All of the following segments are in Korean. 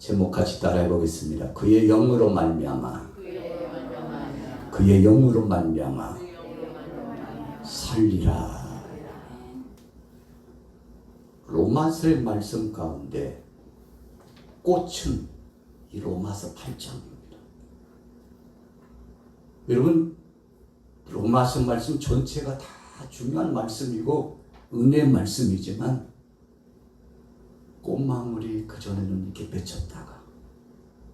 제목 같이 따라해 보겠습니다. 그의 영으로 말미암아, 그의 영으로 말미암아 살리라. 로마서의 말씀 가운데 꽃은 이 로마서 8장입니다. 여러분, 로마서 말씀 전체가 다 중요한 말씀이고 은혜의 말씀이지만 꽃망울이 그전에는 이렇게 맺혔다가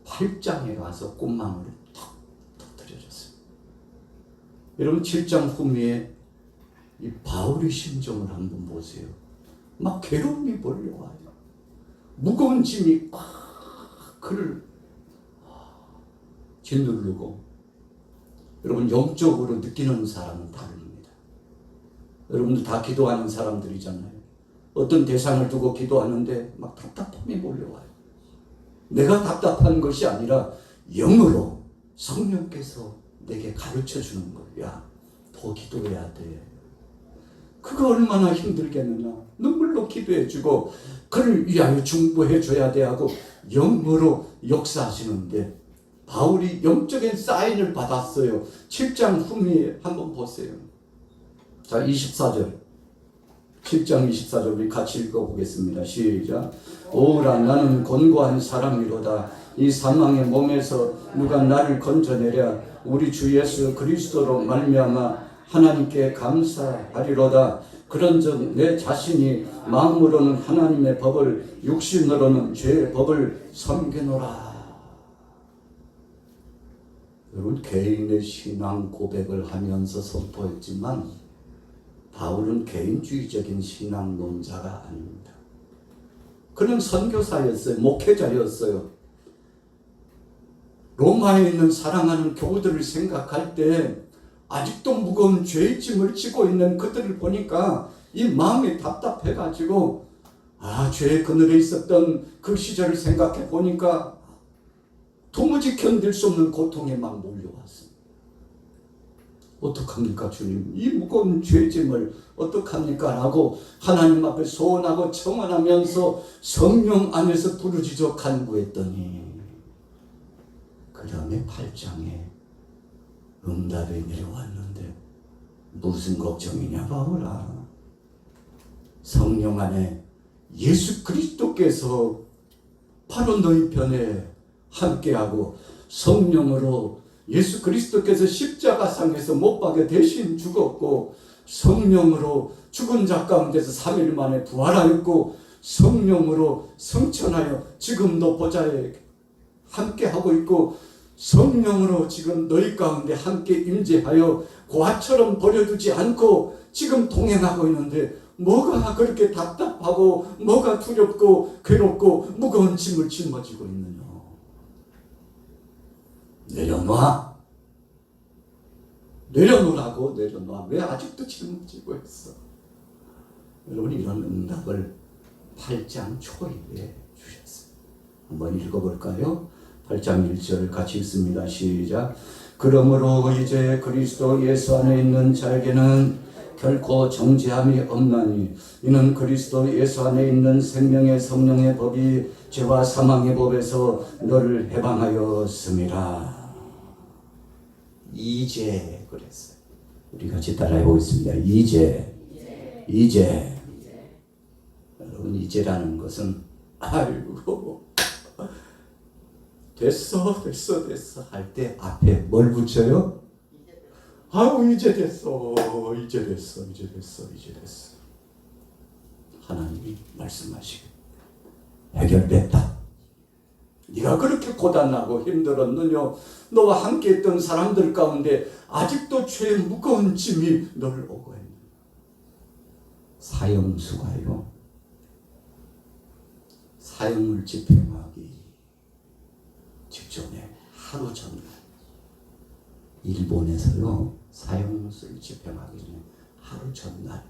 8장에 가서 꽃망울이 턱 터뜨려졌어요. 여러분, 7장 후미에 이 바울의 심정을 한번 보세요. 막 괴로움이 몰려와요. 무거운 짐이 그를 짓누르고. 여러분, 영적으로 느끼는 사람은 다릅니다. 여러분들 다 기도하는 사람들이잖아요. 어떤 대상을 두고 기도하는데 막 답답함이 몰려와요. 내가 답답한 것이 아니라 영으로 성령께서 내게 가르쳐 주는 거야. 더 기도해야 돼. 그거 얼마나 힘들겠느냐. 눈물로 기도해 주고 그를 위하여 중보해 줘야 돼 하고 영으로 역사하시는데 바울이 영적인 사인을 받았어요. 7장 후미에 한번 보세요. 자, 24절. 7장 24절 우리 같이 읽어보겠습니다. 시작. 오라, 나는 곤고한 사람이로다. 이 사망의 몸에서 누가 나를 건져내랴. 우리 주 예수 그리스도로 말미암아 하나님께 감사하리로다. 그런즉 내 자신이 마음으로는 하나님의 법을, 육신으로는 죄의 법을 섬기노라. 여러분, 개인의 신앙 고백을 하면서 선포했지만 바울은 개인주의적인 신앙론자가 아닙니다. 그는 선교사였어요. 목회자였어요. 로마에 있는 사랑하는 교우들을 생각할 때 아직도 무거운 죄의 짐을 지고 있는 그들을 보니까 이 마음이 답답해가지고 죄의 그늘에 있었던 그 시절을 생각해 보니까 도무지 견딜 수 없는 고통에 막 몰려왔어요. 어떡합니까 주님? 이 무거운 죄짐을 어떡합니까? 라고 하나님 앞에 소원하고 청원하면서 성령 안에서 부르짖어 간구했더니 그 다음에 8장에 응답이 내려왔는데 무슨 걱정이냐 바울아. 성령 안에 예수 그리스도께서 바로 너희 편에 함께하고 성령으로 예수 그리스도께서 십자가상에서 못 박여 대신 죽었고 성령으로 죽은 자 가운데서 3일 만에 부활하였고 성령으로 성천하여 지금도 보좌에 함께하고 있고 성령으로 지금 너희 가운데 함께 임재하여 고아처럼 버려두지 않고 지금 동행하고 있는데 뭐가 그렇게 답답하고 뭐가 두렵고 괴롭고 무거운 짐을 짊어지고 있느냐. 내려놔. 내려놓으라고. 내려놔. 왜 아직도 짊어지고 있어? 여러분, 이런 응답을 8장 초에 주셨어요. 한번 읽어볼까요? 8장 1절 같이 읽습니다. 시작. 그러므로 이제 그리스도 예수 안에 있는 자에게는 결코 정죄함이 없나니 이는 그리스도 예수 안에 있는 생명의 성령의 법이 죄와 사망의 법에서 너를 해방하였음이라. 이제 그랬어요. 우리 같이 따라해 보겠습니다. 이제. 여러분, 이제라는 것은 아이고 됐어 할 때 앞에 뭘 붙여요? 이제 됐어. 하나님이 말씀하시고 해결됐다. 네가 그렇게 고단하고 힘들었느냐? 너와 함께 했던 사람들 가운데 아직도 죄의 무거운 짐이 너를 오고 있는 사형수가요. 사형을 집행하기 직전에 하루 전날 일본에서요 사형수를 집행하기 전에 하루 전날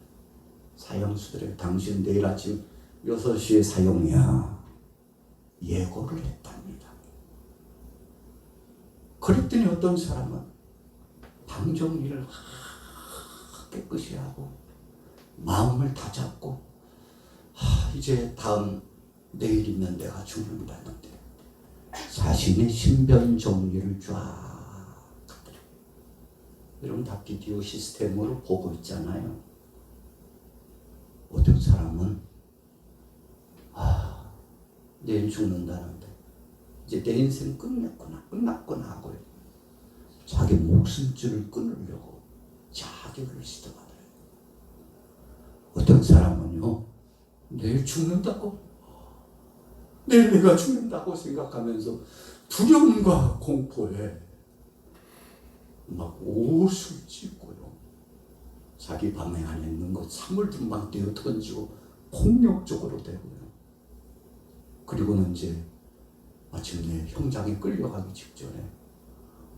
사형수들에게 당신 내일 아침 6시에 사형이야 예고를 했답니다. 그랬더니 어떤 사람은 방정리를 깨끗이 하고 마음을 다잡고 이제 다음 내일 있는 내가 죽는다는데 자신의 신변 정리를 쫙 하더라. 여러분 다 비디오 시스템으로 보고 있잖아요. 어떤 사람은 내일 죽는다는데 이제 내 인생 끝났구나 하고요. 자기 목숨줄을 끊으려고 자기를 시도하더래요. 어떤 사람은요, 내일 죽는다고, 내일 내가 죽는다고 생각하면서 두려움과 공포에 막 옷을 찢고요. 자기 방에 안에 있는 것 사물들 막 떼어 던지고 폭력적으로 되고요. 그리고는 이제 마침내 형장에 끌려가기 직전에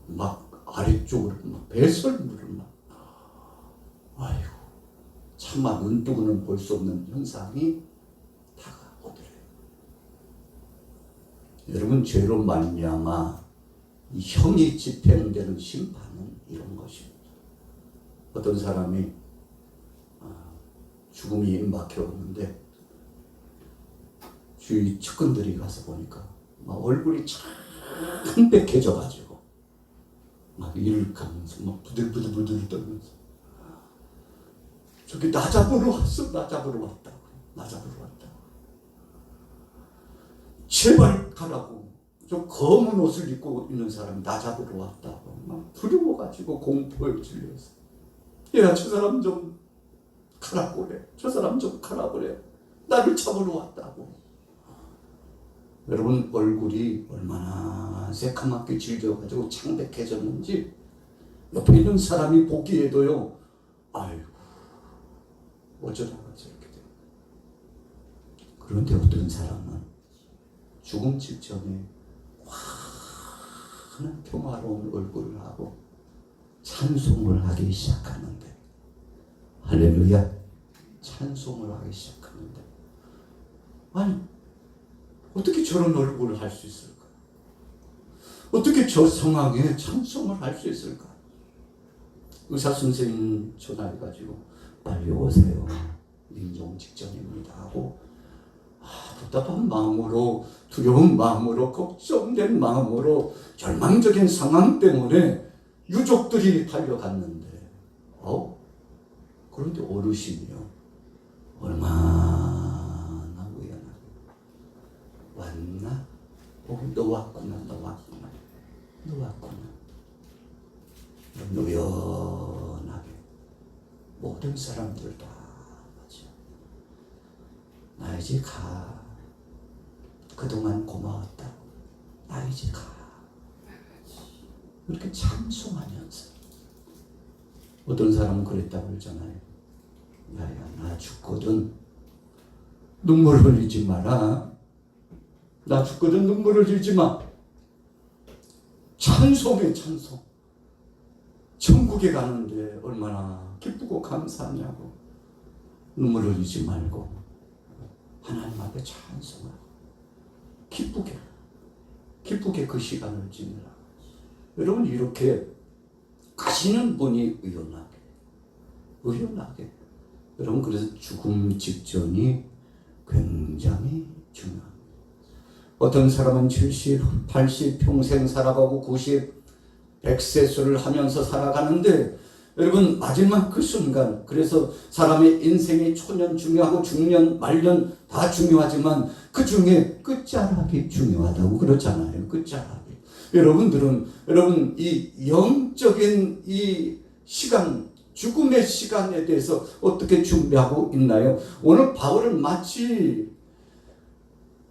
막 아래쪽으로 막 배설물을 막, 아이고, 차마 눈뜨고는 볼 수 없는 현상이 다가오더래요. 여러분, 죄로 말미암아 이 형이 집행되는 심판은 이런 것입니다. 어떤 사람이 죽음이 임박해 오는데 주위 측근들이 가서 보니까 막 얼굴이 창백해져 가지고 막 이를 가면서 막 부들부들 떨면서 저기 나 잡으러 왔어. 나 잡으러 왔다. 제발 가라고. 저 검은 옷을 입고 있는 사람이 나 잡으러 왔다고 막 두려워가지고 공포에 질려서, 야, 저 사람 좀 가라고 그래. 저 사람 좀 가라고 그래. 나를 잡으러 왔다고. 여러분, 얼굴이 얼마나 새카맣게 질겨가지고 창백해졌는지 옆에 있는 사람이 보기에도요, 아이고, 어쩌다가 저렇게 돼. 그런데 어떤 사람은 죽음 직전에 환한 평화로운 얼굴을 하고 찬송을 하기 시작하는데, 할렐루야, 찬송을 하기 시작하는데, 아니, 어떻게 저런 얼굴을 할 수 있을까? 어떻게 저 상황에 찬송을 할 수 있을까? 의사 선생님 전화해가지고 빨리 오세요.臨終 직전입니다 하고, 답답한 마음으로, 두려운 마음으로, 걱정된 마음으로, 절망적인 상황 때문에 유족들이 달려갔는데, 그런데 어르신이요, 얼마나 우연하게 왔나? 너 왔구나. 노연하게 모든 사람들 다 맞아. 나 이제 가. 그동안 고마웠다고. 나 이제 가. 이렇게 찬송하면서, 어떤 사람은 그랬다고 그러잖아요. 야야, 나 죽거든 눈물 흘리지 마라. 나 죽거든 눈물을 흘리지 마. 찬송해, 찬송. 천국에 가는데 얼마나 기쁘고 감사하냐고. 눈물 흘리지 말고 하나님 앞에 찬송하고 기쁘게 그 시간을 지내라. 여러분, 이렇게 가시는 분이 의연하게. 여러분, 그래서 죽음 직전이 굉장히 중요합니다. 어떤 사람은 70, 80 평생 살아가고 90, 100세수를 하면서 살아가는데, 여러분, 마지막 그 순간, 그래서 사람의 인생이 초년 중요하고 중년, 말년 다 중요하지만 그 중에 끝자락이 중요하다고 그러잖아요. 끝자락이. 여러분, 이 영적인 이 시간, 죽음의 시간에 대해서 어떻게 준비하고 있나요? 오늘 바울은 마치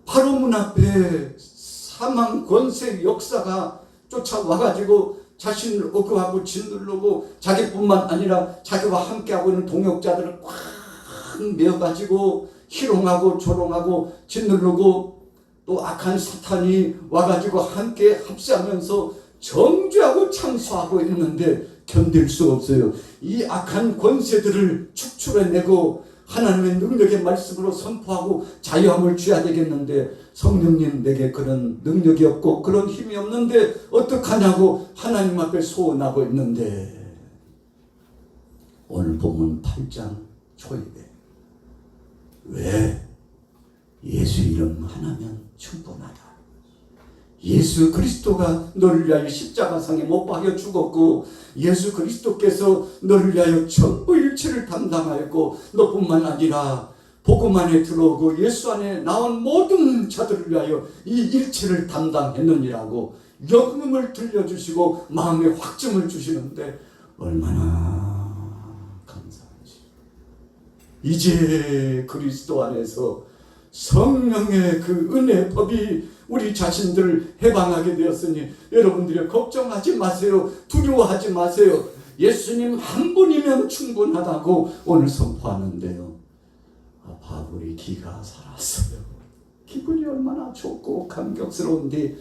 바로 문 앞에 사망 권세 역사가 쫓아와가지고 자신을 억압하고 짓누르고, 자기뿐만 아니라 자기와 함께하고 있는 동역자들을 꽉 메어가지고 희롱하고 조롱하고 짓누르고, 또 악한 사탄이 와가지고 함께 합세하면서 정죄하고 창수하고 있는데 견딜 수 없어요. 이 악한 권세들을 축출해내고 하나님의 능력의 말씀으로 선포하고 자유함을 줘야 되겠는데, 성령님, 내게 그런 능력이 없고 그런 힘이 없는데 어떡하냐고 하나님 앞에 소원하고 있는데, 오늘 본문 8장 초입에 왜 예수 이름 하나면 충분하다, 예수 그리스도가 너를 위하여 십자가상에 못 박혀 죽었고 예수 그리스도께서 너를 위하여 전부 일체를 담당하였고 너뿐만 아니라 복음 안에 들어오고 예수 안에 나온 모든 자들을 위하여 이 일체를 담당했느니라고 역음을 들려주시고 마음의 확증을 주시는데 얼마나 감사하지. 이제 그리스도 안에서 성령의 그 은혜 법이 우리 자신들을 해방하게 되었으니 여러분들이 걱정하지 마세요. 두려워하지 마세요. 예수님 한 분이면 충분하다고 오늘 선포하는데요. 바울이 기가 살았어요. 기분이 얼마나 좋고 감격스러운데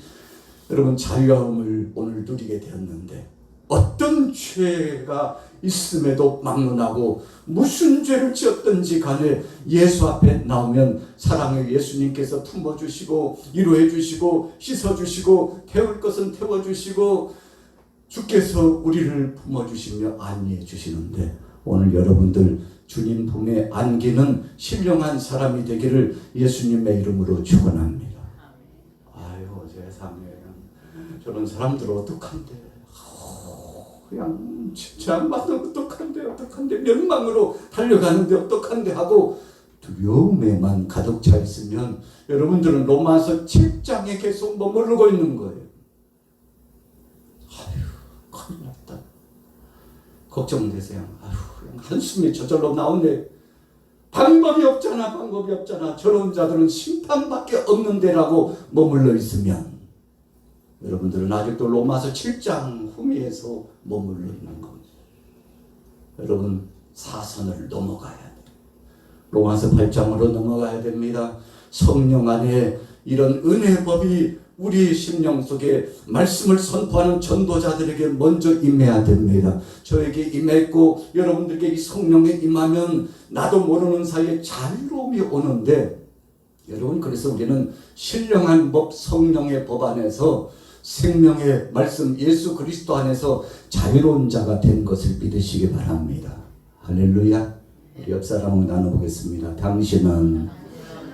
여러분 자유함을 오늘 누리게 되었는데 어떤 죄가 있음에도 막론하고 무슨 죄를 지었든지 간에 예수 앞에 나오면 사랑의 예수님께서 품어주시고 위로해주시고 씻어주시고 태울 것은 태워주시고 주께서 우리를 품어주시며 안위해 주시는데 오늘 여러분들 주님 품에 안기는 신령한 사람이 되기를 예수님의 이름으로 축원합니다. 아유 세상에 저런 사람들 어떡한데 그냥 제안받으면 어떡한데 멸망으로 달려가는데 어떡한데 하고 두려움에만 가득 차 있으면 여러분들은 로마서 7장에 계속 머무르고 있는 거예요. 아휴 큰일 났다. 걱정되세요. 아휴 그냥 한숨이 저절로 나오네. 방법이 없잖아. 저런 자들은 심판밖에 없는데라고 머물러 있으면 여러분들은 아직도 로마서 7장 후미에서 머물러 있는 겁니다. 여러분 사선을 넘어가야 돼요. 로마서 8장으로 넘어가야 됩니다. 성령 안에 이런 은혜의 법이 우리 심령 속에 말씀을 선포하는 전도자들에게 먼저 임해야 됩니다. 저에게 임했고 여러분들에게 이 성령에 임하면 나도 모르는 사이에 자유로움이 오는데 여러분 그래서 우리는 신령한 법 성령의 법 안에서 생명의 말씀 예수 그리스도 안에서 자유로운 자가 된 것을 믿으시기 바랍니다. 할렐루야. 우리 옆 사람하고 나눠보겠습니다. 당신은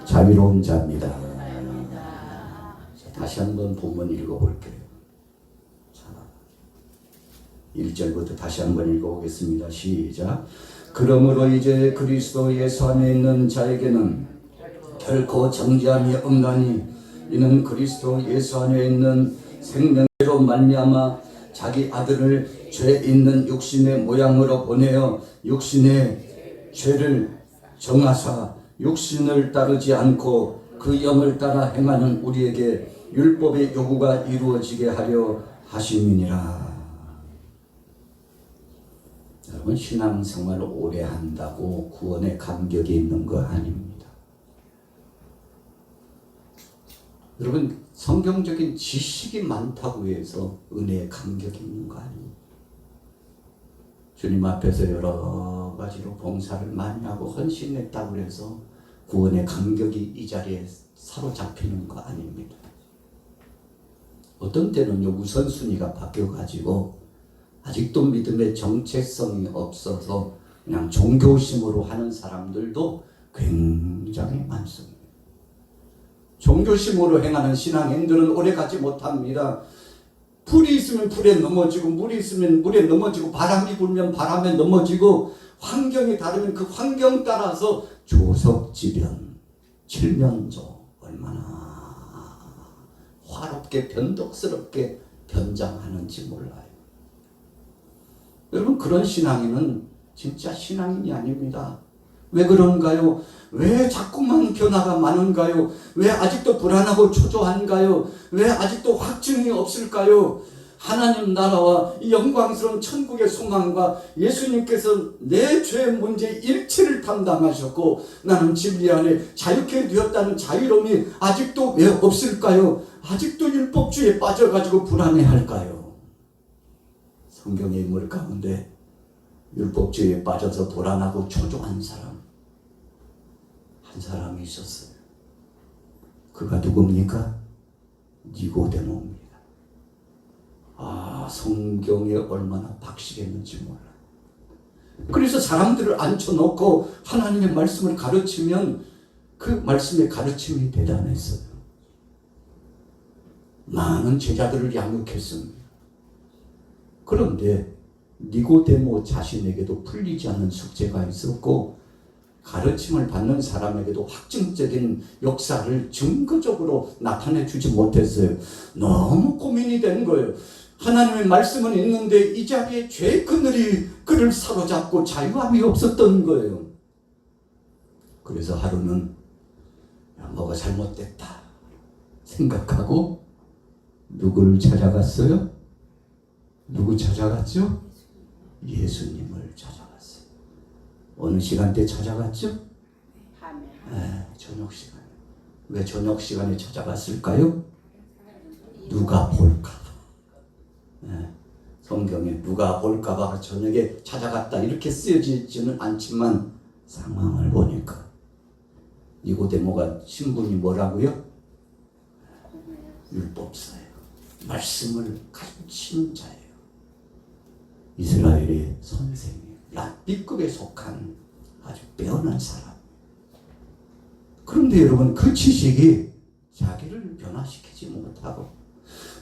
자유로운 자입니다. 자, 다시 한번 본문 읽어볼게요. 자, 1절부터 다시 한번 읽어보겠습니다. 시작. 그러므로 이제 그리스도 예수 안에 있는 자에게는 결코 정죄함이 없나니 이는 그리스도 예수 안에 있는 생명으로 말미암아 자기 아들을 죄 있는 육신의 모양으로 보내어 육신의 죄를 정하사 육신을 따르지 않고 그 영을 따라 행하는 우리에게 율법의 요구가 이루어지게 하려 하심이니라. 여러분 신앙생활을 오래 한다고 구원에 감격이 있는 거 아닙니다. 여러분 성경적인 지식이 많다고 해서 은혜에 감격이 있는 거 아닙니다. 주님 앞에서 여러 가지로 봉사를 많이 하고 헌신했다고 해서 구원의 감격이 이 자리에 사로잡히는 거 아닙니다. 어떤 때는요 우선순위가 바뀌어가지고 아직도 믿음의 정체성이 없어서 그냥 종교심으로 하는 사람들도 굉장히 많습니다. 종교심으로 행하는 신앙행들은 오래가지 못합니다. 불이 있으면 불에 넘어지고 물이 있으면 물에 넘어지고 바람이 불면 바람에 넘어지고 환경이 다르면 그 환경 따라서 조석지변, 칠면조 얼마나 화롭게 변덕스럽게 변장하는지 몰라요. 여러분 그런 신앙인은 진짜 신앙인이 아닙니다. 왜 그런가요? 왜 자꾸만 변화가 많은가요? 왜 아직도 불안하고 초조한가요? 왜 아직도 확증이 없을까요? 하나님 나라와 이 영광스러운 천국의 소망과 예수님께서 내 죄의 문제 일체를 담당하셨고 나는 진리 안에 자유케 되었다는 자유로움이 아직도 왜 없을까요? 아직도 율법주의에 빠져가지고 불안해할까요? 성경의 인물 가운데 율법주의에 빠져서 불안하고 초조한 사람 한 사람이 있었어요. 그가 누굽니까? 니고데모입니다. 아, 성경에 얼마나 박식했는지 몰라요. 그래서 사람들을 앉혀놓고 하나님의 말씀을 가르치면 그 말씀의 가르침이 대단했어요. 많은 제자들을 양육했습니다. 그런데 니고데모 자신에게도 풀리지 않는 숙제가 있었고 가르침을 받는 사람에게도 확증적인 역사를 증거적으로 나타내 주지 못했어요. 너무 고민이 된 거예요. 하나님의 말씀은 있는데 이 자리에 죄의 그늘이 그를 사로잡고 자유함이 없었던 거예요. 그래서 하루는 뭐가 잘못됐다 생각하고 누구를 찾아갔어요? 누구 찾아갔죠? 예수님을 찾아갔어요. 어느 시간대 찾아갔죠? 저녁 시간에. 왜 저녁 시간에 찾아갔을까요? 누가 볼까? 성경에 누가 볼까 봐 저녁에 찾아갔다 이렇게 쓰여지지는 않지만 상황을 보니까 니고데모가 신분이 뭐라고요? 율법사예요. 말씀을 가르친 자예요. 이스라엘의 선생이에요. 랍비급에 속한 아주 빼어난 사람. 그런데 여러분 그 지식이 자기를 변화시키지 못하고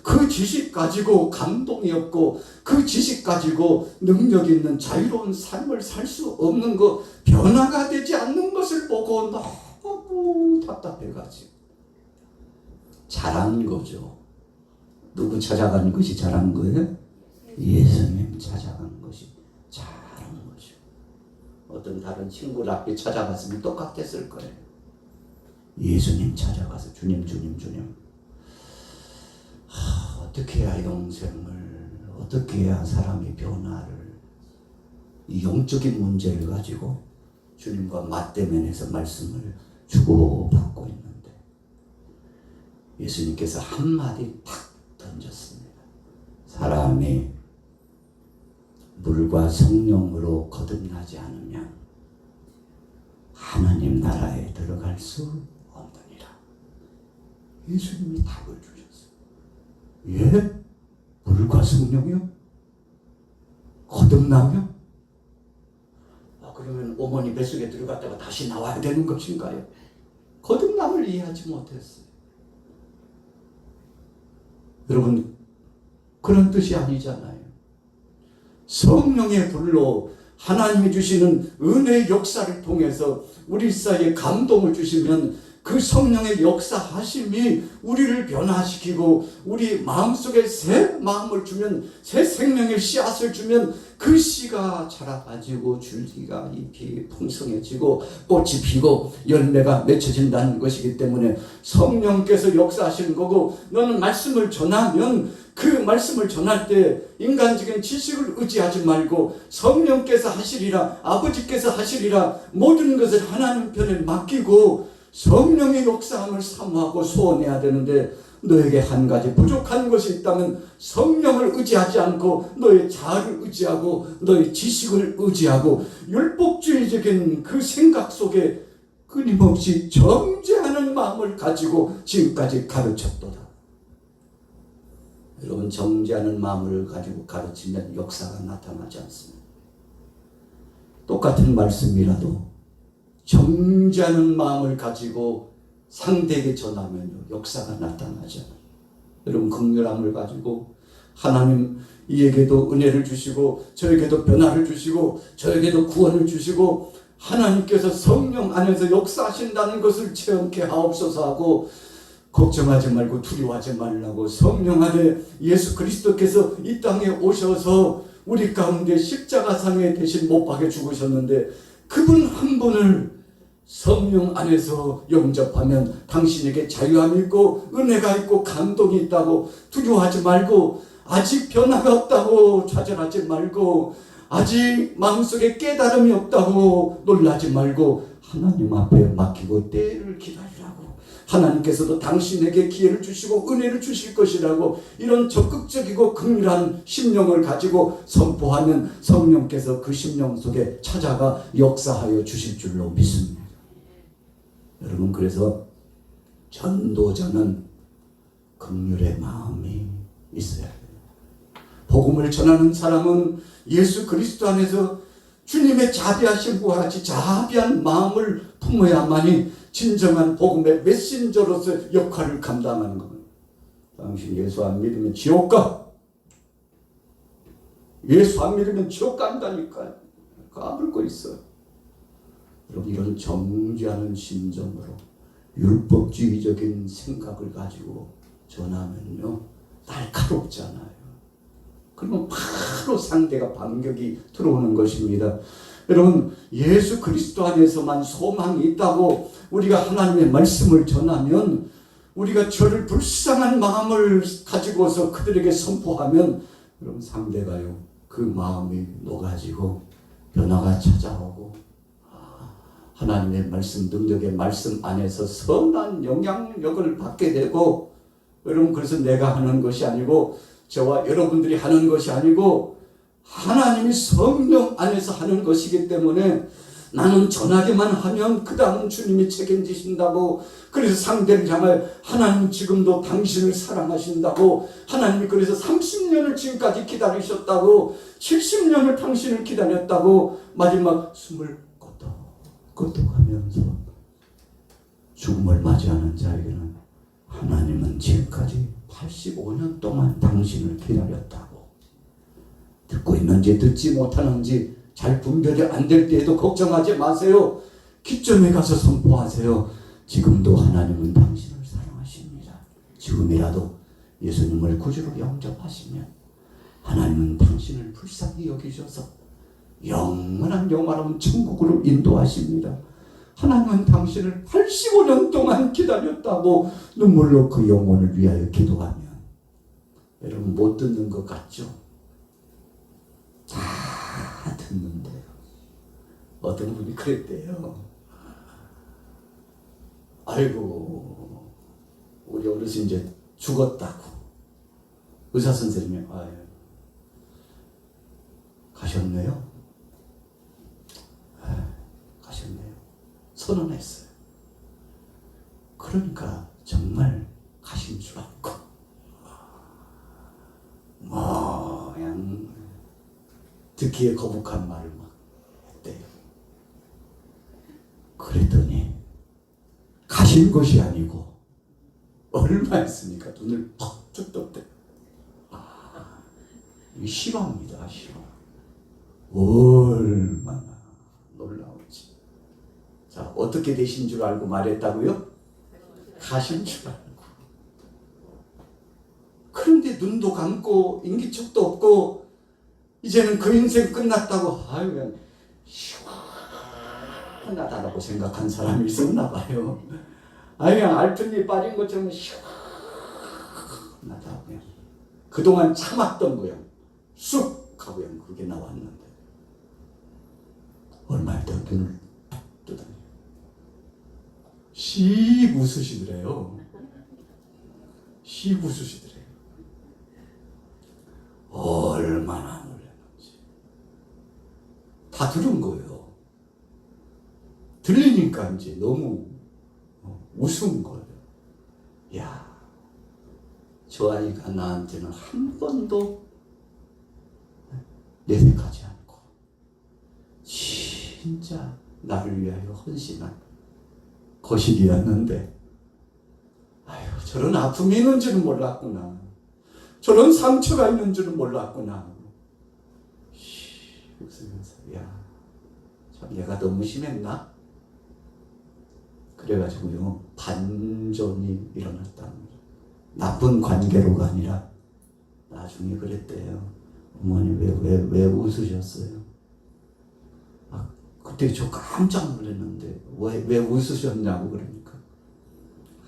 그 지식 가지고 감동이 없고 그 지식 가지고 능력 있는 자유로운 삶을 살 수 없는 것, 변화가 되지 않는 것을 보고 너무 답답해가지고 잘한 거죠. 누구 찾아간 것이 잘한 거예요? 예수님 찾아간 것이 잘한 거죠. 어떤 다른 친구 랍비 찾아갔으면 똑같았을 거예요. 예수님 찾아가서 주님 어떻게 해야 영생을, 어떻게 해야 사람의 변화를, 이 영적인 문제를 가지고 주님과 맞대면에서 말씀을 주고받고 있는데 예수님께서 한마디 탁 던졌습니다. 사람이 물과 성령으로 거듭나지 않으면 하나님 나라에 들어갈 수 없느니라. 예수님이 답을 주셨어요. 예? 물과 성령이요? 거듭나며? 그러면 어머니 뱃속에 들어갔다가 다시 나와야 되는 것인가요? 거듭남을 이해하지 못했어요. 여러분 그런 뜻이 아니잖아요. 성령의 불로 하나님이 주시는 은혜의 역사를 통해서 우리 사이에 감동을 주시면 그 성령의 역사하심이 우리를 변화시키고 우리 마음속에 새 마음을 주면, 새 생명의 씨앗을 주면 그 씨가 자라가지고 줄기가 잎이 풍성해지고 꽃이 피고 열매가 맺혀진다는 것이기 때문에 성령께서 역사하시는 거고, 너는 말씀을 전하면 그 말씀을 전할 때 인간적인 지식을 의지하지 말고 성령께서 하시리라, 아버지께서 하시리라, 모든 것을 하나님 편에 맡기고 성령의 역사함을 사모하고 소원해야 되는데, 너에게 한 가지 부족한 것이 있다면 성령을 의지하지 않고 너의 자아를 의지하고 너의 지식을 의지하고 율법주의적인 그 생각 속에 끊임없이 정죄하는 마음을 가지고 지금까지 가르쳤도다. 여러분, 정죄하는 마음을 가지고 가르치면 역사가 나타나지 않습니다. 똑같은 말씀이라도 정죄하는 마음을 가지고 상대에게 전하면요, 역사가 나타나지 않아요. 여러분, 긍휼함을 가지고 하나님 이에게도 은혜를 주시고 저에게도 변화를 주시고 저에게도 구원을 주시고 하나님께서 성령 안에서 역사하신다는 것을 체험케 하옵소서 하고, 걱정하지 말고 두려워하지 말라고, 성령 안에 예수 그리스도께서 이 땅에 오셔서 우리 가운데 십자가상에 대신 못 박혀 죽으셨는데 그분 한 분을 성령 안에서 영접하면 당신에게 자유함이 있고 은혜가 있고 감동이 있다고 두려워하지 말고, 아직 변화가 없다고 좌절하지 말고, 아직 마음속에 깨달음이 없다고 놀라지 말고 하나님 앞에 맡기고 때를 기다리라고, 하나님께서도 당신에게 기회를 주시고 은혜를 주실 것이라고, 이런 적극적이고 긍휼한 심령을 가지고 선포하면 성령께서 그 심령 속에 찾아가 역사하여 주실 줄로 믿습니다. 여러분, 그래서 전도자는 긍휼의 마음이 있어야 돼요. 복음을 전하는 사람은 예수 그리스도 안에서 주님의 자비하심과 같이 자비한 마음을 품어야만이 진정한 복음의 메신저로서 역할을 감당하는 겁니다. 당신 예수 안 믿으면 지옥 가. 예수 안 믿으면 지옥 간다니까. 까불고 있어요. 여러분, 이런 정죄하는 심정으로 율법주의적인 생각을 가지고 전하면요, 날카롭잖아요. 그러면 바로 상대가 반격이 들어오는 것입니다. 여러분, 예수 그리스도 안에서만 소망이 있다고 우리가 하나님의 말씀을 전하면, 우리가 저를 불쌍한 마음을 가지고서 그들에게 선포하면, 여러분, 상대가요, 그 마음이 녹아지고 변화가 찾아오고, 하나님의 말씀, 능력의 말씀 안에서 선한 영향력을 받게 되고, 여러분, 그래서 내가 하는 것이 아니고 저와 여러분들이 하는 것이 아니고 하나님이 성령 안에서 하는 것이기 때문에, 나는 전하기만 하면 그 다음은 주님이 책임지신다고, 그래서 상대를 향하여 하나님 지금도 당신을 사랑하신다고, 하나님이 그래서 30년을 지금까지 기다리셨다고, 70년을 당신을 기다렸다고, 마지막 숨을 끄덕하면서 죽음을 맞이하는 자에게는 하나님은 지금까지 85년 동안 당신을 기다렸다고, 듣고 있는지 듣지 못하는지 잘 분별이 안 될 때에도 걱정하지 마세요. 기점에 가서 선포하세요. 지금도 하나님은 당신을 사랑하십니다. 지금이라도 예수님을 구주로 영접하시면 하나님은 당신을 불쌍히 여기셔서 영원한 영화로운 천국으로 인도하십니다. 하나님은 당신을 85년 동안 기다렸다고 눈물로 그 영혼을 위하여 기도하면, 여러분, 못 듣는 것 같죠? 다 듣는데요. 어떤 분이 그랬대요. 아이고, 우리 어르신 이제 죽었다고. 의사 선생님이, 아유, 가셨네요. 가셨네요. 선언했어요. 그러니까 정말 가신 줄 알고, 그냥 듣기에 거북한 말을 막 했대요. 그랬더니 가신 것이 아니고 얼마 있으니까 눈을 퍽 떴대요. 이 실화입니다, 실화. 얼마나 놀라운지. 자, 어떻게 되신 줄 알고 말했다고요? 가신 줄 알고. 그런데 눈도 감고 인기척도 없고 이제는 그 인생 끝났다고, 아유, 그냥 시원하다라고 생각한 사람이 있었나 봐요. 아유, 그냥 알튼이 빠진 것처럼 시원하다고, 그냥 그동안 참았던 거예요. 쑥 하고 그냥 그게 나왔는데, 얼마 있다 눈을 뚝 뜨더니 씩 웃으시더래요. 씩 웃으시더래요. 얼마나 놀랐는지. 다 들은 거예요. 들리니까 이제 너무 웃은 거예요. 야, 저 아이가 나한테는 한 번도 내색하지 않고 진짜 나를 위하여 헌신한 거식이었는데, 아유, 저런 아픔이 있는 줄은 몰랐구나. 저런 상처가 있는 줄은 몰랐구나. 웃으면서, 야, 참 내가 너무 심했나? 그래가지고요, 반전이 일어났답니다. 나쁜 관계로가 아니라 나중에 그랬대요. 어머니 왜 웃으셨어요? 아, 그때 저 깜짝 놀랐는데 왜 웃으셨냐고 그러니까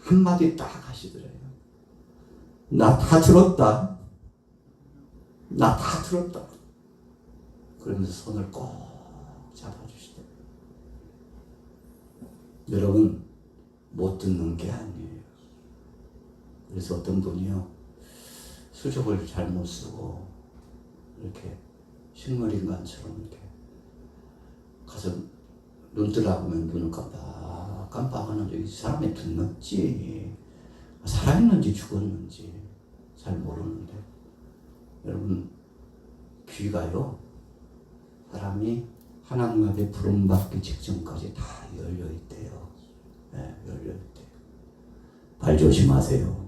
한마디 딱 하시더래요. 나 다 들었다. 나 다 들었다. 그러면서 손을 꼭 잡아주시더래요. 여러분, 못 듣는 게 아니에요. 그래서 어떤 분이요, 수족을 잘못 쓰고 이렇게 식물인간처럼 이렇게 가서 눈 뜨라고면 눈을 깜빡하는데 이 사람이 듣는지 살아있는지 죽었는지 잘 모르는데, 여러분, 귀가요, 사람이 하나님 앞에 부름받기 직전까지 다 열려있대요. 네, 열려있대요. 발 조심하세요.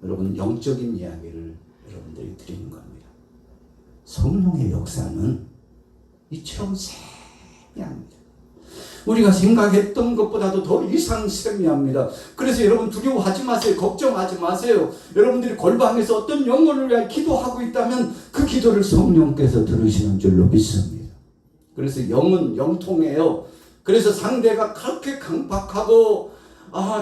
여러분 영적인 이야기를 여러분들이 드리는 겁니다. 성령의 역사는 이처럼 세미합니다. 우리가 생각했던 것보다도 더 이상 세미합니다. 그래서 여러분 두려워하지 마세요. 걱정하지 마세요. 여러분들이 골방에서 어떤 영혼을 위해 기도하고 있다면 그 기도를 성령께서 들으시는 줄로 믿습니다. 그래서 영은 영통해요. 그래서 상대가 그렇게 강박하고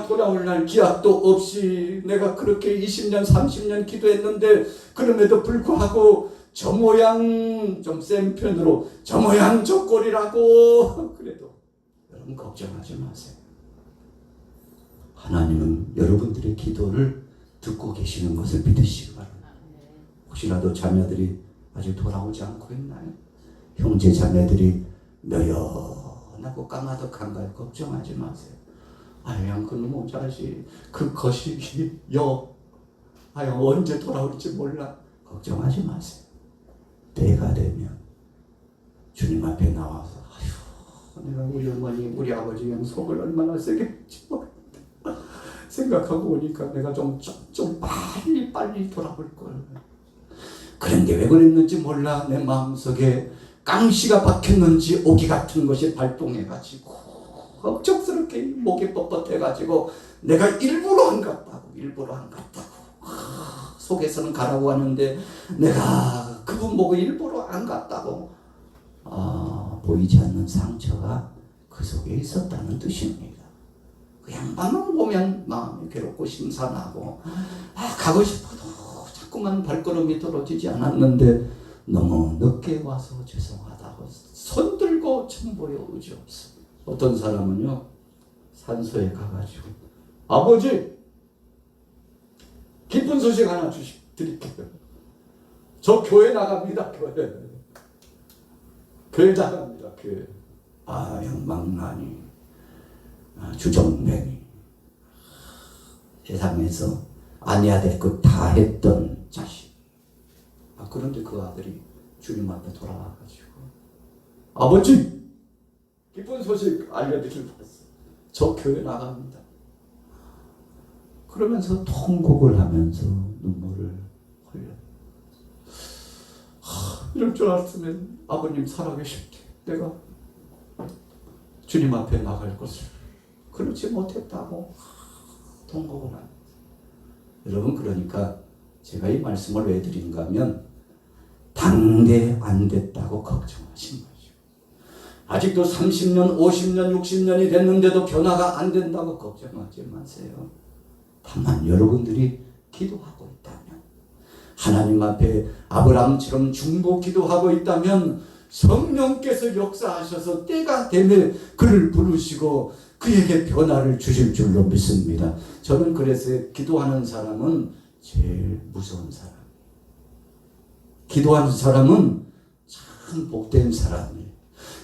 돌아올 날 기약도 없이 내가 그렇게 20년 30년 기도했는데 그럼에도 불구하고 저 모양 좀 센 편으로 저 모양 저 꼴이라고 그래도 여러분 걱정하지 마세요. 하나님은 여러분들의 기도를 듣고 계시는 것을 믿으시기 바랍니다. 혹시라도 자녀들이 아직 돌아오지 않고 있나요? 형제 자매들이 묘연하고 까마득한가요? 걱정하지 마세요. 아양 그놈의 자식 그 거시기 언제 돌아올지 몰라. 걱정하지 마세요. 때가 되면 주님 앞에 나와서 내가 우리 어머니 우리 아버지 양 속을 얼마나 세게 짚었다 생각하고 오니까 내가 좀 빨리 돌아올 걸. 그런데 왜 그랬는지 몰라. 내 마음속에 깡씨가 박혔는지 오기 같은 것이 발동해가지고 억척스럽게 목이 뻣뻣해가지고 내가 일부러 안 갔다고 속에서는 가라고 하는데 내가 그분 보고 일부러 안 갔다고. 보이지 않는 상처가 그 속에 있었다는 뜻입니다. 그 양반만 보면 마음이 괴롭고 심산하고 가고 싶어도 자꾸만 발걸음이 떨어지지 않았는데 너무 늦게 와서 죄송하다고 손 들고 천보여 의지없어. 어떤 사람은요 산소에 가가지고 아버지 기쁜 소식 하나 드릴게요. 저 교회 나갑니다. 교회 나갑니다. 교회. 영망나니 주정뱅이 세상에서 안 해야 될 것 다 했던 자식. 그런데 그 아들이 주님 앞에 돌아와가지고 아버지 기쁜 소식 알려드리러 왔어. 저 교회 나갑니다. 그러면서 통곡을 하면서 눈물을 흘려. 이럴 줄 알았으면 아버님 살아계실 때 내가 주님 앞에 나갈 것을 그렇지 못했다고 통곡을 합니다. 여러분 그러니까 제가 이 말씀을 왜 드린가 하면 당대 안 됐다고 걱정하신 거죠. 아직도 30년 50년 60년이 됐는데도 변화가 안 된다고 걱정하지 마세요. 다만 여러분들이 기도하고 있다면 하나님 앞에 아브라함처럼 중보 기도하고 있다면 성령께서 역사하셔서 때가 되면 그를 부르시고 그에게 변화를 주실 줄로 믿습니다. 저는 그래서 기도하는 사람은 제일 무서운 사람이에요. 기도하는 사람은 참 복된 사람이에요.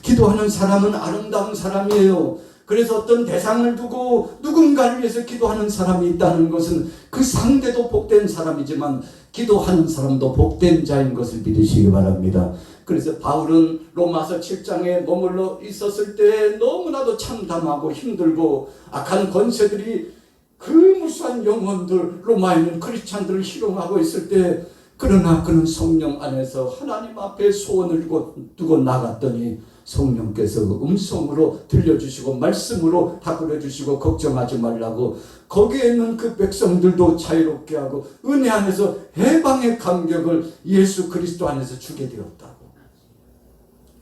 기도하는 사람은 아름다운 사람이에요. 그래서 어떤 대상을 두고 누군가를 위해서 기도하는 사람이 있다는 것은 그 상대도 복된 사람이지만 기도하는 사람도 복된 자인 것을 믿으시기 바랍니다. 그래서 바울은 로마서 7장에 머물러 있었을 때 너무나도 참담하고 힘들고 악한 권세들이 그 무수한 영혼들 로마에 있는 크리스찬들을 희롱하고 있을 때 그러나 그는 성령 안에서 하나님 앞에 소원을 두고 나갔더니 성령께서 음성으로 들려주시고 말씀으로 다그려 주시고 걱정하지 말라고 거기에 있는 그 백성들도 자유롭게 하고 은혜 안에서 해방의 감격을 예수 그리스도 안에서 주게 되었다고.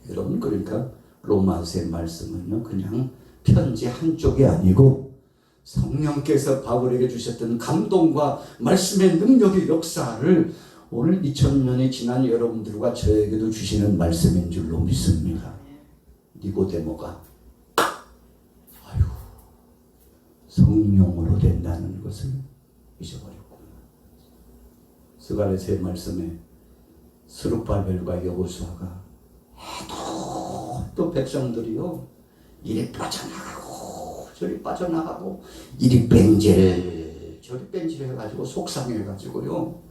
여러분 그러니까 로마서의 말씀은요 그냥 편지 한쪽이 아니고 성령께서 바울에게 주셨던 감동과 말씀의 능력의 역사를 오늘 2000년이 지난 여러분들과 저에게도 주시는 말씀인 줄로 믿습니다. 니고데모가 성령으로 된다는 것을 잊어버렸구나. 스가랴서의 말씀에 스룹바벨과 여호수아가 또 백성들이요 이리 빠져나가고 저리 빠져나가고 이리 뺀질 저리 뺀질 해가지고 속상해가지고요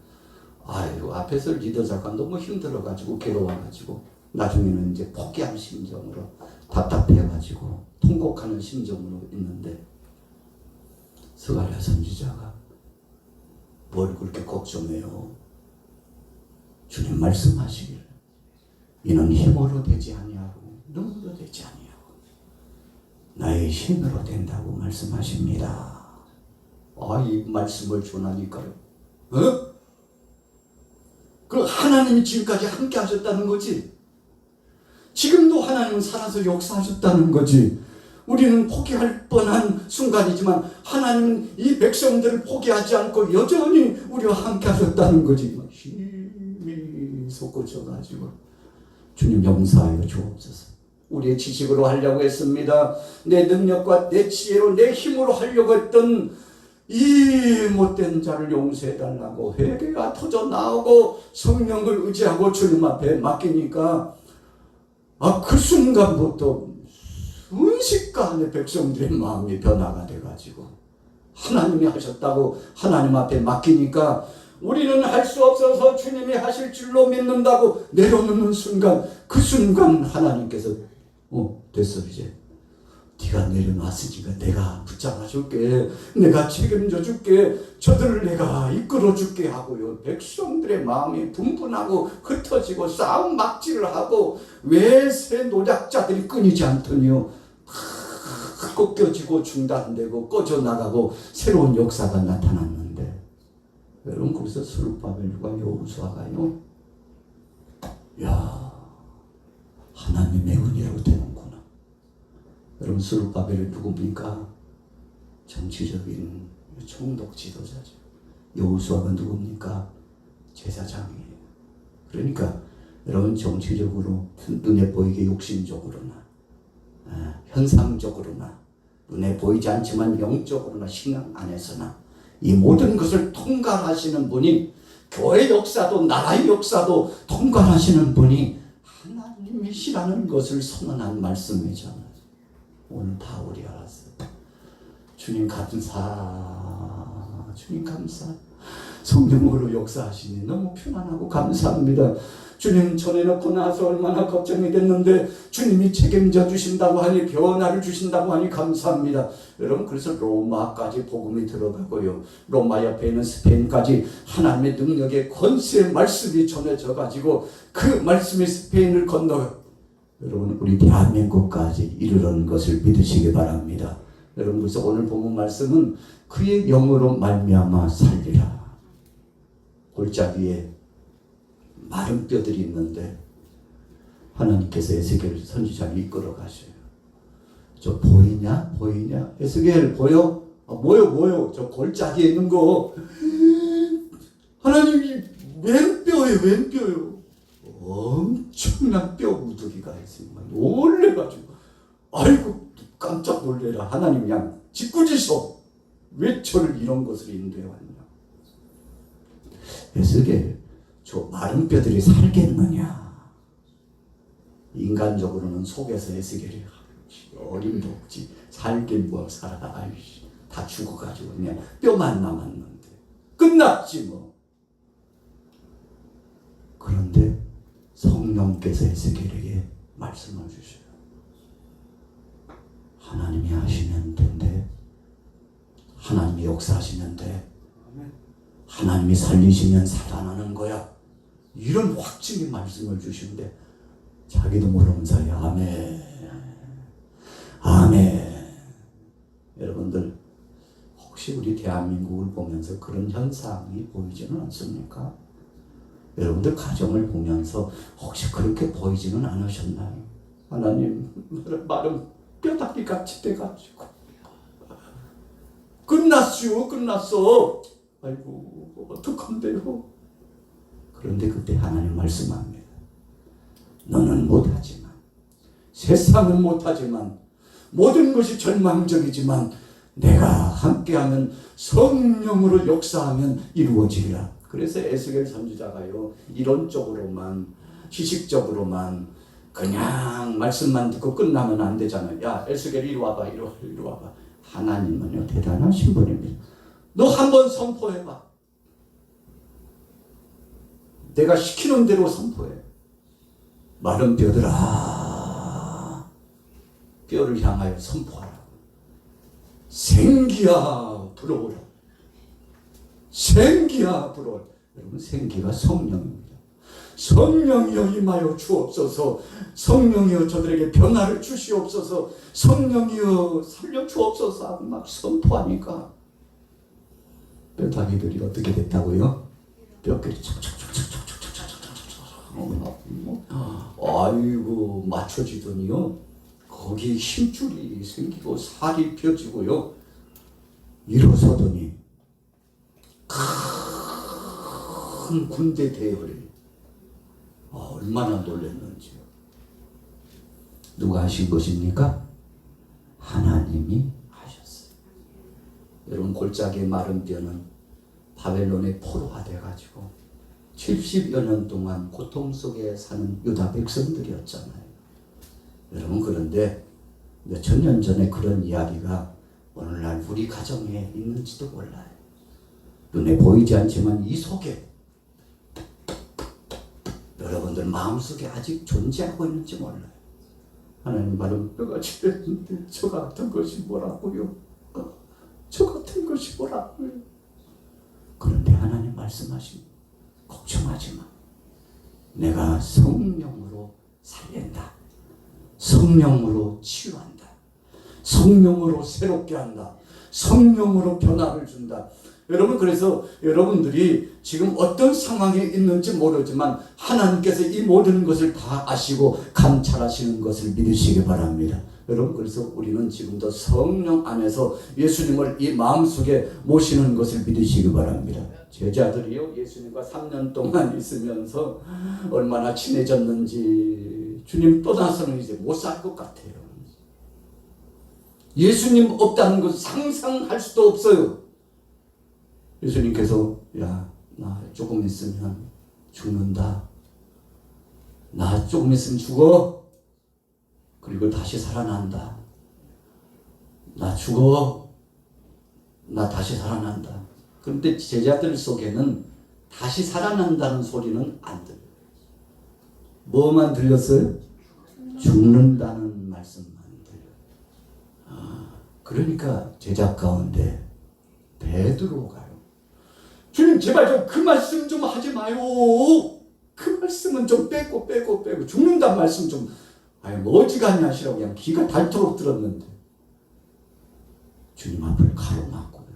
앞에서 리더자가 너무 힘들어가지고 괴로워가지고 나중에는 이제 포기한 심정으로 답답해가지고 통곡하는 심정으로 있는데 스가랴 선지자가 뭘 그렇게 걱정해요? 주님 말씀하시길 이는 힘으로 되지 아니하고 능으로 되지 아니하고 나의 힘으로 된다고 말씀하십니다. 이 말씀을 전하니까요. 그 하나님이 지금까지 함께 하셨다는 거지. 지금도 하나님은 살아서 역사하셨다는 거지. 우리는 포기할 뻔한 순간이지만 하나님은 이 백성들을 포기하지 않고 여전히 우리와 함께 하셨다는 거지. 힘이 솟구쳐가지고 주님 용서하여 주옵소서. 우리의 지식으로 하려고 했습니다. 내 능력과 내 지혜로 내 힘으로 하려고 했던 이 못된 자를 용서해달라고 회개가 터져 나오고 성령을 의지하고 주님 앞에 맡기니까 그 순간부터 순식간에 백성들의 마음이 변화가 돼가지고 하나님이 하셨다고 하나님 앞에 맡기니까 우리는 할 수 없어서 주님이 하실 줄로 믿는다고 내려놓는 순간 그 순간 하나님께서 됐어 이제 네가 내려놨으니까 내가 붙잡아 줄게. 내가 책임져 줄게. 저들을 내가 이끌어 줄게 하고요. 백성들의 마음이 분분하고 흩어지고 싸움 막지를 하고 외세 노략자들이 끊이지 않더니요. 꺾여지고 중단되고 꺼져 나가고 새로운 역사가 나타났는데 여러분 거기서 스룹바벨과 여호수아가요. 야 하나님의 은혜로 되는구나. 여러분 스룹바벨이 누굽니까? 정치적인 총독 지도자죠. 여호수아가 누굽니까? 제사장이에요. 그러니까 여러분 정치적으로 눈에 보이게 욕심적으로나 현상적으로나 눈에 보이지 않지만 영적으로나 신앙 안에서나 이 모든 것을 통괄하시는 분이 교회 역사도 나라의 역사도 통괄하시는 분이 하나님이시라는 것을 선언한 말씀이잖아요. 오늘 바울이 알았어요. 주님 감사, 주님 감사. 성령으로 역사하시니 너무 편안하고 감사합니다. 주님 전에 놓고 나서 얼마나 걱정이 됐는데 주님이 책임져 주신다고 하니 변화를 주신다고 하니 감사합니다. 여러분 그래서 로마까지 복음이 들어가고요. 로마 옆에 있는 스페인까지 하나님의 능력의 권세의 말씀이 전해져 가지고 그 말씀이 스페인을 건너 여러분 우리 대한민국까지 이르는 것을 믿으시기 바랍니다. 여러분 그래서 오늘 본문 말씀은 그의 영으로 말미암아 살리라. 골짜기에 마른 뼈들이 있는데 하나님께서 에스겔 선지자를 이끌어 가셔요. 저 보이냐? 보이냐? 에스겔 보여? 뭐요? 저 골짜기에 있는 거 하나님이 웬 뼈요? 엄청난 뼈 무더기가 있습니다. 놀래가지고 아이고 깜짝 놀래라. 하나님 그냥 짓궂으셔. 왜 저를 이런 것을 인도해 왔냐. 에스겔 저 마른 뼈들이 살겠느냐. 인간적으로는 속에서 에스겔이 어림도 없지. 살긴 뭐 살아. 아이씨, 다 죽어가지고 그냥 뼈만 남았는데 끝났지 뭐. 그런데 성령께서 에스겔에게 말씀을 주셔요. 하나님이 하시면 된대. 하나님이 역사하시면 돼. 하나님이 살리시면 살아나는 거야. 이런 확증의 말씀을 주시는데 자기도 모르는 사이에 아멘. 여러분들 혹시 우리 대한민국을 보면서 그런 현상이 보이지는 않습니까? 여러분들 가정을 보면서 혹시 그렇게 보이지는 않으셨나요? 하나님 마른 뼈다귀 같이 돼가지고 끝났어. 아이고 어떡한데요. 그런데 그때 하나님 말씀합니다. 너는 못하지만 세상은 못하지만 모든 것이 절망적이지만 내가 함께하면 성령으로 역사하면 이루어지리라. 그래서 에스겔 선지자가요 이론적으로만 지식적으로만 그냥 말씀만 듣고 끝나면 안 되잖아요. 야 에스겔 이리 와봐. 하나님은요 대단하신 분입니다. 너 한번 선포해봐. 내가 시키는 대로 선포해. 마른 뼈들아 뼈를 향하여 선포하라. 생기야 불어오라. 생기야 불어. 여러분, 생기가 성령입니다. 성령이여 임하여 주옵소서. 성령이여 저들에게 변화를 주시옵소서. 성령이여 살려 주옵소서 하고 막 선포하니까 뼈다귀들이 어떻게 됐다고요? 뼈끼리 아이고 맞춰지더니요, 거기에 힘줄이 생기고 살이 펴지고요, 일어서더니 큰 군대 대열이 얼마나 놀랐는지요. 누가 하신 것입니까? 하나님이 하셨어요. 여러분, 골짜기의 마른 뼈는 바벨론의 포로가 돼가지고 70여 년 동안 고통 속에 사는 유다 백성들이었잖아요. 여러분, 그런데 몇천 년 전에 그런 이야기가 오늘날 우리 가정에 있는지도 몰라요. 눈에 보이지 않지만 이 속에, 여러분들 마음속에 아직 존재하고 있는지 몰라요. 하나님 말은 뼈가 지렸는데 저 같은 것이 뭐라고요? 저 같은 것이 뭐라고요? 그런데 하나님 말씀하십니다. 걱정하지 마. 내가 성령으로 살린다. 성령으로 치유한다. 성령으로 새롭게 한다. 성령으로 변화를 준다. 여러분, 그래서 여러분들이 지금 어떤 상황에 있는지 모르지만 하나님께서 이 모든 것을 다 아시고 감찰하시는 것을 믿으시기 바랍니다. 여러분, 그래서 우리는 지금도 성령 안에서 예수님을 이 마음속에 모시는 것을 믿으시기 바랍니다. 제자들이요, 예수님과 3년 동안 있으면서 얼마나 친해졌는지, 주님 떠나서는 이제 못 살 것 같아요. 예수님 없다는 것 상상할 수도 없어요. 예수님께서 야, 나 조금 있으면 죽는다. 나 조금 있으면 죽어. 그리고 다시 살아난다. 나 죽어. 나 다시 살아난다. 그런데 제자들 속에는 다시 살아난다는 소리는 안 들려요. 뭐만 들렸어요? 죽는다는 말씀만 들려요. 그러니까 제자 가운데 베드로가요, 주님 제발 좀 그 말씀 좀 하지 마요. 그 말씀은 좀 빼고 죽는다는 말씀 좀 뭐 어지간히 하시라고 그냥 귀가 닳도록 들었는데 주님 앞을 가로막고요.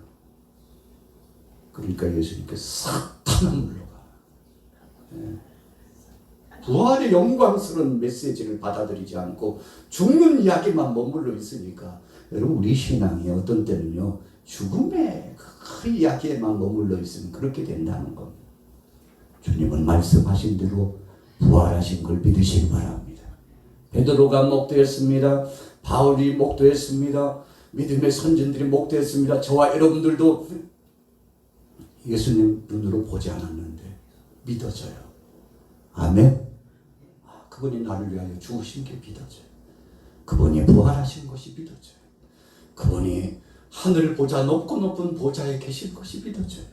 그러니까 예수님께서 싹 타는 물러가. 부활의 영광스러운 메시지를 받아들이지 않고 죽는 이야기만 머물러 있으니까, 여러분, 우리 신앙이 어떤 때는요, 죽음의 그 이야기에만 머물러 있으면 그렇게 된다는 겁니다. 주님은 말씀하신 대로 부활하신 걸 믿으시기 바랍니다. 베드로가 목도했습니다. 바울이 목도했습니다. 믿음의 선진들이 목도했습니다. 저와 여러분들도 예수님 눈으로 보지 않았는데 믿어져요. 아멘. 그분이 나를 위하여 죽으신 게 믿어져요. 그분이 부활하신 것이 믿어져요. 그분이 하늘 보좌, 높고 높은 보좌에 계신 것이 믿어져요.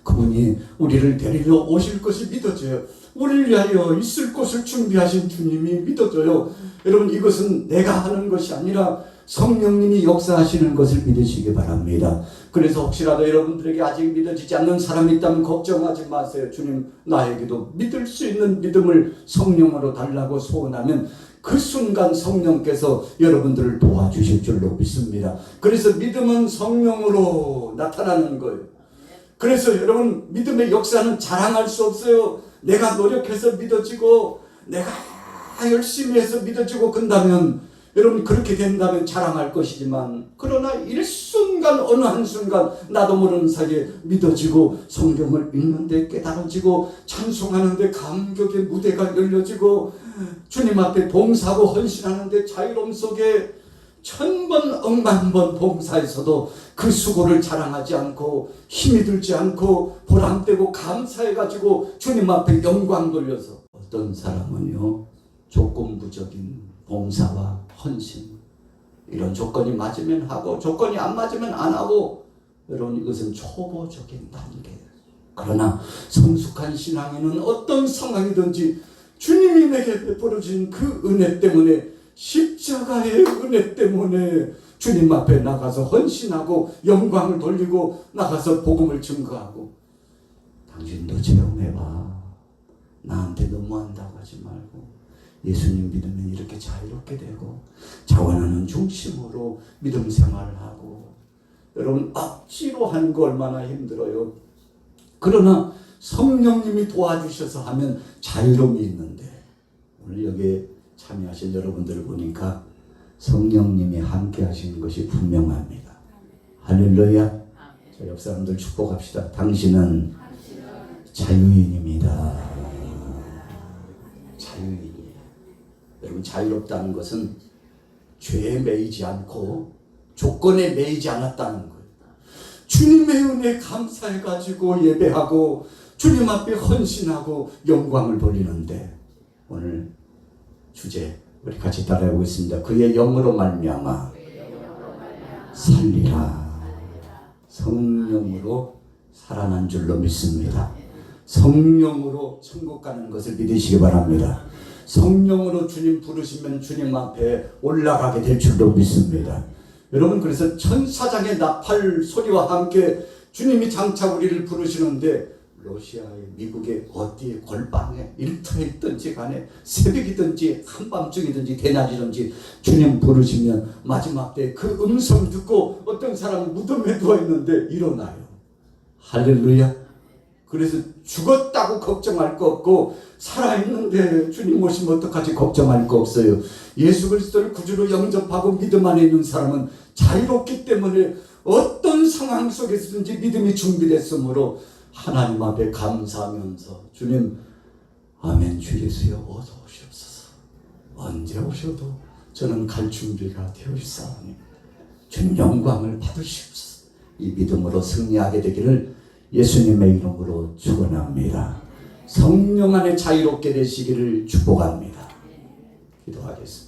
그분이 우리를 데리러 오실 것이 믿어져요. 우리를 위하여 있을 곳을 준비하신 주님이 믿어져요. 여러분, 이것은 내가 하는 것이 아니라 성령님이 역사하시는 것을 믿으시기 바랍니다. 그래서 혹시라도 여러분들에게 아직 믿어지지 않는 사람이 있다면 걱정하지 마세요. 주님, 나에게도 믿을 수 있는 믿음을 성령으로 달라고 소원하면 그 순간 성령께서 여러분들을 도와주실 줄로 믿습니다. 그래서 믿음은 성령으로 나타나는 거예요. 그래서 여러분, 믿음의 역사는 자랑할 수 없어요. 내가 노력해서 믿어지고 내가 열심히 해서 믿어지고 그런다면, 여러분, 그렇게 된다면 자랑할 것이지만, 그러나 일순간, 어느 한순간 나도 모르는 사이에 믿어지고 성경을 읽는데 깨달아지고 찬송하는데 감격의 무대가 열려지고 주님 앞에 봉사하고 헌신하는데 자유로움 속에 1000번 억만번 봉사에서도 그 수고를 자랑하지 않고 힘이 들지 않고 보람되고 감사해가지고 주님 앞에 영광 돌려서, 어떤 사람은요, 조건부적인 봉사와 헌신, 이런 조건이 맞으면 하고 조건이 안 맞으면 안 하고, 여러분, 이것은 초보적인 단계예요. 그러나 성숙한 신앙인은 어떤 상황이든지 주님이 내게 베풀어 주신 그 은혜 때문에, 십자가의 은혜 때문에 주님 앞에 나가서 헌신하고 영광을 돌리고 나가서 복음을 증거하고. 당신도 체험해봐. 나한테 너무한다고 하지 말고 예수님 믿으면 이렇게 자유롭게 되고 자원하는 중심으로 믿음 생활을 하고. 여러분, 억지로 하는 거 얼마나 힘들어요. 그러나 성령님이 도와주셔서 하면 자유로움이 있는데, 오늘 여기에 참여하신 여러분들을 보니까 성령님이 함께 하시는 것이 분명합니다. 할렐루야. 자, 옆 사람들 축복합시다. 당신은 자유인입니다. 자유인이에요. 여러분, 자유롭다는 것은 죄에 매이지 않고 조건에 매이지 않았다는 거예요. 주님의 은혜에 감사해가지고 예배하고 주님 앞에 헌신하고 영광을 돌리는데, 오늘 주제 우리 같이 따라해보겠습니다. 그의 영으로 말미암아 살리라. 성령으로 살아난 줄로 믿습니다. 성령으로 천국 가는 것을 믿으시기 바랍니다. 성령으로 주님 부르시면 주님 앞에 올라가게 될 줄로 믿습니다. 여러분, 그래서 천사장의 나팔 소리와 함께 주님이 장차 우리를 부르시는데, 러시아에, 미국에, 어디에, 골방에, 일터에 있든지 간에 새벽이든지 한밤중이든지 대낮이든지 주님 부르시면 마지막 때 그 음성 듣고 어떤 사람은 무덤에 누워있는데 일어나요. 할렐루야. 그래서 죽었다고 걱정할 거 없고 살아있는데 주님 오시면 어떡하지 걱정할 거 없어요. 예수 그리스도를 구주로 영접하고 믿음 안에 있는 사람은 자유롭기 때문에 어떤 상황 속에서든지 믿음이 준비됐으므로 하나님 앞에 감사하면서, 주님, 아멘 주 예수여 어서 오시옵소서. 언제 오셔도 저는 갈 준비가 되어 있사오니 주님 영광을 받으시옵소서. 이 믿음으로 승리하게 되기를 예수님의 이름으로 축원합니다. 성령 안에 자유롭게 되시기를 축복합니다. 기도하겠습니다.